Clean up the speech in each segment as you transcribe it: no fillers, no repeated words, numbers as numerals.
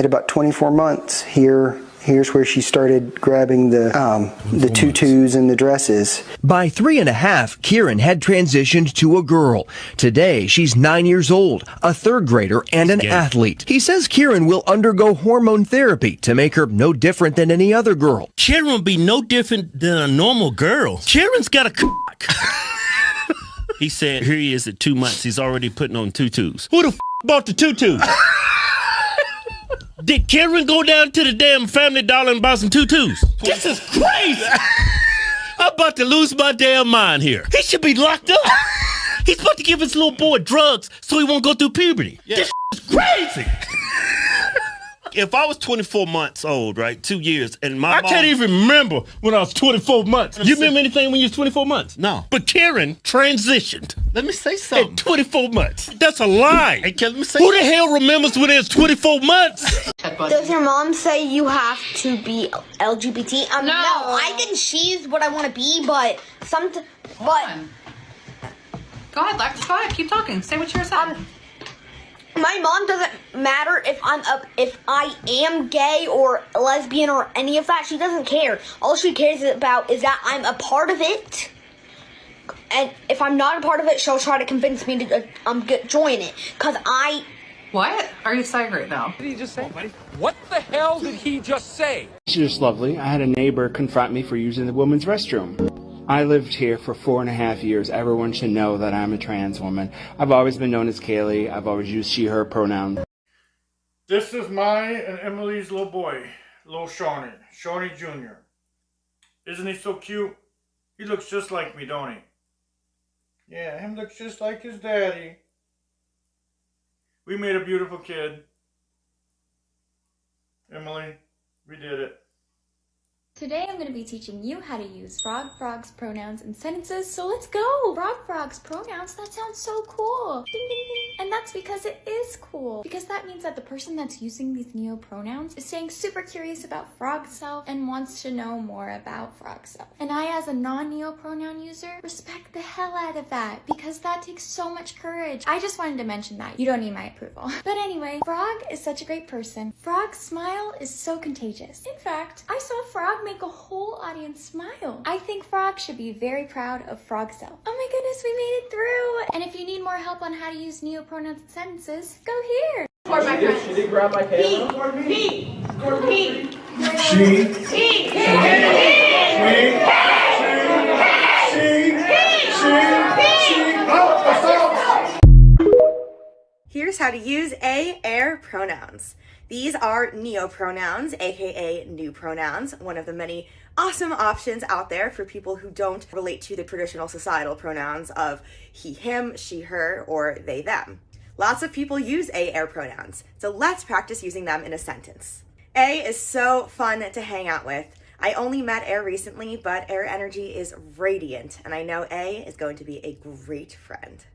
about 24 months, here's where she started grabbing the tutus and the dresses. By 3.5, Kieran had transitioned to a girl. Today, she's 9 years old, a third grader, and an athlete. He says Kieran will undergo hormone therapy to make her no different than any other girl. Kieran will be no different than a normal girl. Kieran's got a cock. He said here he is at 2 months. He's already putting on tutus. Who the bought the tutus? Did Kieran go down to the damn Family Dollar and buy some tutus? This is crazy. I'm about to lose my damn mind here. He should be locked up. He's about to give his little boy drugs so he won't go through puberty. Yeah. This is crazy. If I was 24 months old, right, 2 years, and I can't even remember when I was 24 months. You remember anything when you was 24 months? No. But Karen transitioned. Let me say something. At 24 months. That's a lie. Hey, let me say Who the hell remembers when it was 24 months? Does your mom say you have to be LGBT? No. I think she's what I want to be, but Go ahead, Lex. Go ahead. Keep talking. Say what you're saying. My mom doesn't matter if I am gay or lesbian or any of that. She doesn't care. All she cares about is that I'm a part of it. And if I'm not a part of it, she'll try to convince me to join it. What? Are you saying right now? What did he just say? What the hell did he just say? It's just lovely. I had a neighbor confront me for using the women's restroom. I lived here for 4.5 years. Everyone should know that I'm a trans woman. I've always been known as Kaylee. I've always used she, her pronouns. This is my and Emily's little boy, little Shawnee Jr. Isn't he so cute? He looks just like me, don't he? Yeah, him looks just like his daddy. We made a beautiful kid. Emily, we did it. Today I'm going to be teaching you how to use frog's pronouns in sentences, so let's go! Frog's pronouns, that sounds so cool! Ding ding ding! And that's because it is cool, because that means that the person that's using these neo-pronouns is saying super curious about frog self and wants to know more about frog self. And I, as a non-neo-pronoun user, respect the hell out of that, because that takes so much courage. I just wanted to mention that. You don't need my approval. But anyway, Frog is such a great person. Frog's smile is so contagious. In fact, I saw Frog make a whole audience smile. I think Frog should be very proud of Frog self. Oh my goodness, we made it through! And if you need more help on how to use neo-pronouns in sentences, go here! She did grab my camera. He. Here's how to use air pronouns. These are neo-pronouns, aka new pronouns, one of the many awesome options out there for people who don't relate to the traditional societal pronouns of he, him, she, her, or they, them. Lots of people use air pronouns, so let's practice using them in a sentence. A is so fun to hang out with. I only met Air recently, but Air energy is radiant, and I know A is going to be a great friend.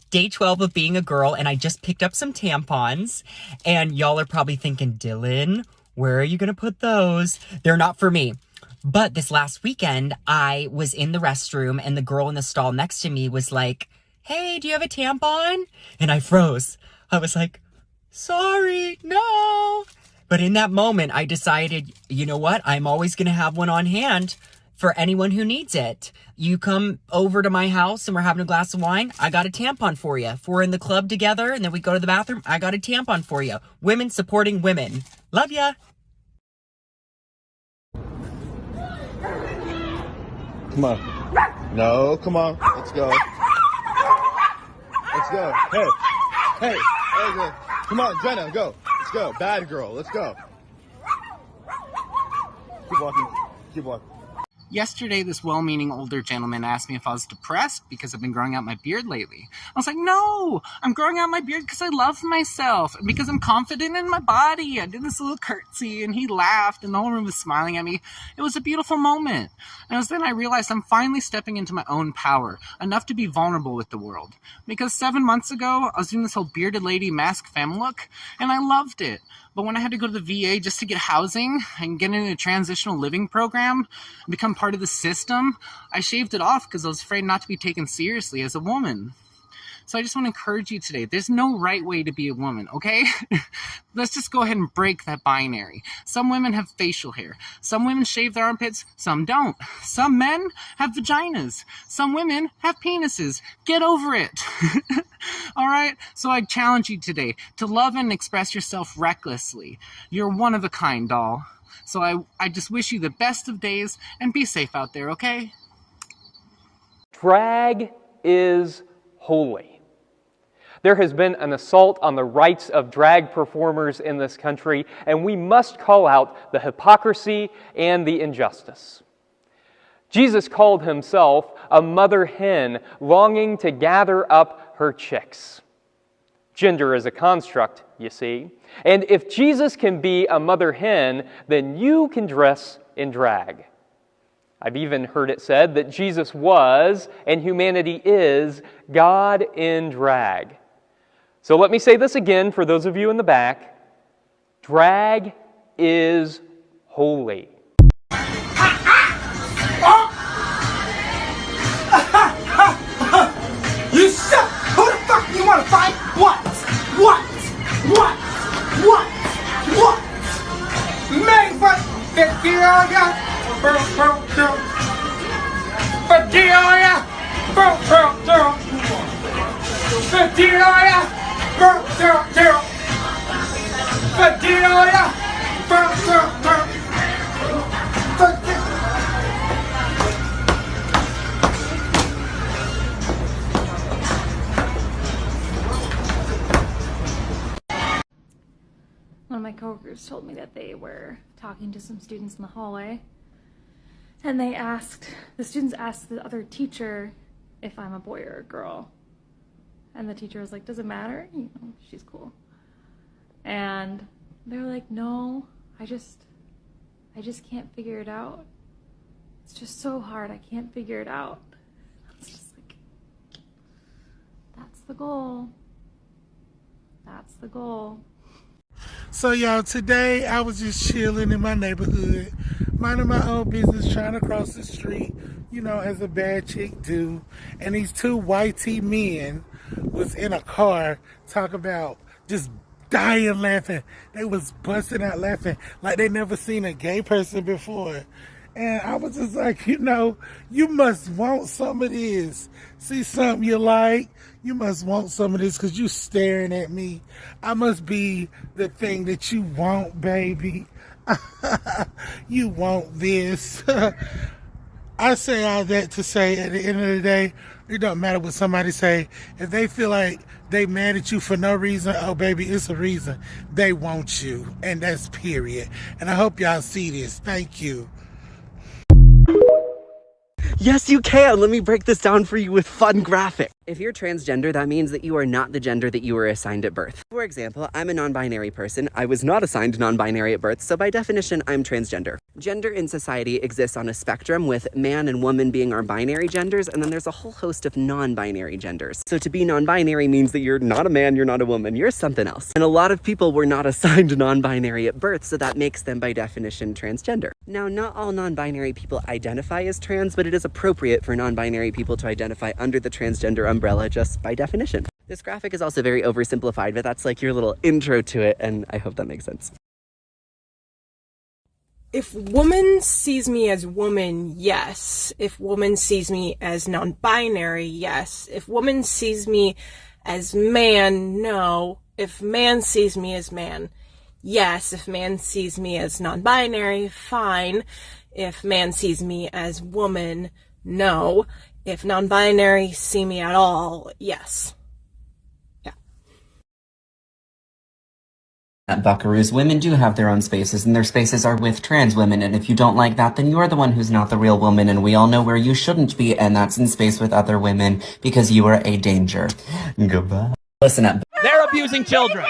Day 12 of being a girl, and I just picked up some tampons, and y'all are probably thinking, Dylan, where are you gonna put those? They're not for me. But this last weekend, I was in the restroom, and the girl in the stall next to me was like, hey, do you have a tampon? And I froze. I was like, sorry, no. But in that moment, I decided, you know what? I'm always gonna have one on hand for anyone who needs it. You come over to my house and we're having a glass of wine, I got a tampon for you. If we're in the club together and then we go to the bathroom, I got a tampon for you. Women supporting women. Love ya. Come on. No, come on. Let's go. Let's go. Hey. Okay. Come on, Jenna, go. Let's go. Bad girl. Let's go. Keep walking. Yesterday, this well-meaning older gentleman asked me if I was depressed because I've been growing out my beard lately. I was like, no, I'm growing out my beard because I love myself and because I'm confident in my body. I did this little curtsy and he laughed and the whole room was smiling at me. It was a beautiful moment. And it was then I realized I'm finally stepping into my own power, enough to be vulnerable with the world. Because 7 months ago, I was doing this whole bearded lady mask femme look and I loved it. But when I had to go to the VA just to get housing and get into a transitional living program and become part of the system, I shaved it off because I was afraid not to be taken seriously as a woman. So I just want to encourage you today. There's no right way to be a woman, okay? Let's just go ahead and break that binary. Some women have facial hair. Some women shave their armpits. Some don't. Some men have vaginas. Some women have penises. Get over it. All right? So I challenge you today to love and express yourself recklessly. You're one of a kind, doll. So I just wish you the best of days and be safe out there, okay? Drag is holy. There has been an assault on the rights of drag performers in this country, and we must call out the hypocrisy and the injustice. Jesus called himself a mother hen longing to gather up her chicks. Gender is a construct, you see. And if Jesus can be a mother hen, then you can dress in drag. I've even heard it said that Jesus was, and humanity is, God in drag. So let me say this again for those of you in the back. Drag is holy. You suck! Who the fuck you wanna fight? What? Man, what? Victoria! Victoria! One of my coworkers told me that they were talking to some students in the hallway, and the students asked the other teacher if I'm a boy or a girl. And the teacher was like, does it matter? You know, she's cool. And they were like, no, I just can't figure it out. It's just so hard, I can't figure it out. It's just like, that's the goal. That's the goal. So y'all, today I was just chilling in my neighborhood, minding my own business, trying to cross the street, you know, as a bad chick do. And these two white tee men was in a car talking about just dying laughing. They was busting out laughing like they never seen a gay person before. And I was just like, you know, you must want some of this. See something you like, you must want some of this because you staring at me. I must be the thing that you want, baby. You want this. I say all that to say at the end of the day, it don't matter what somebody say. If they feel like they mad at you for no reason, oh baby, it's a reason. They want you, and that's period. And I hope y'all see this. Thank you. Yes, you can. Let me break this down for you with fun graphics. If you're transgender, that means that you are not the gender that you were assigned at birth. For example, I'm a non-binary person. I was not assigned non-binary at birth, so by definition, I'm transgender. Gender in society exists on a spectrum, with man and woman being our binary genders, and then there's a whole host of non-binary genders. So to be non-binary means that you're not a man, you're not a woman, you're something else. And a lot of people were not assigned non-binary at birth, so that makes them by definition transgender. Now, not all non-binary people identify as trans, but it is appropriate for non-binary people to identify under the transgender umbrella just by definition. This graphic is also very oversimplified, but that's like your little intro to it, and I hope that makes sense. If woman sees me as woman, yes. If woman sees me as non-binary, yes. If woman sees me as man, no. If man sees me as man, yes. If man sees me as non-binary, fine. If man sees me as woman, no. If non-binary see me at all, yes. At Buckaroos, women do have their own spaces, and their spaces are with trans women, and if you don't like that, then you're the one who's not the real woman, and we all know where you shouldn't be, and that's in space with other women, because you are a danger. Goodbye. Listen up. They're abusing children.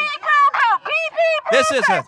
This is it.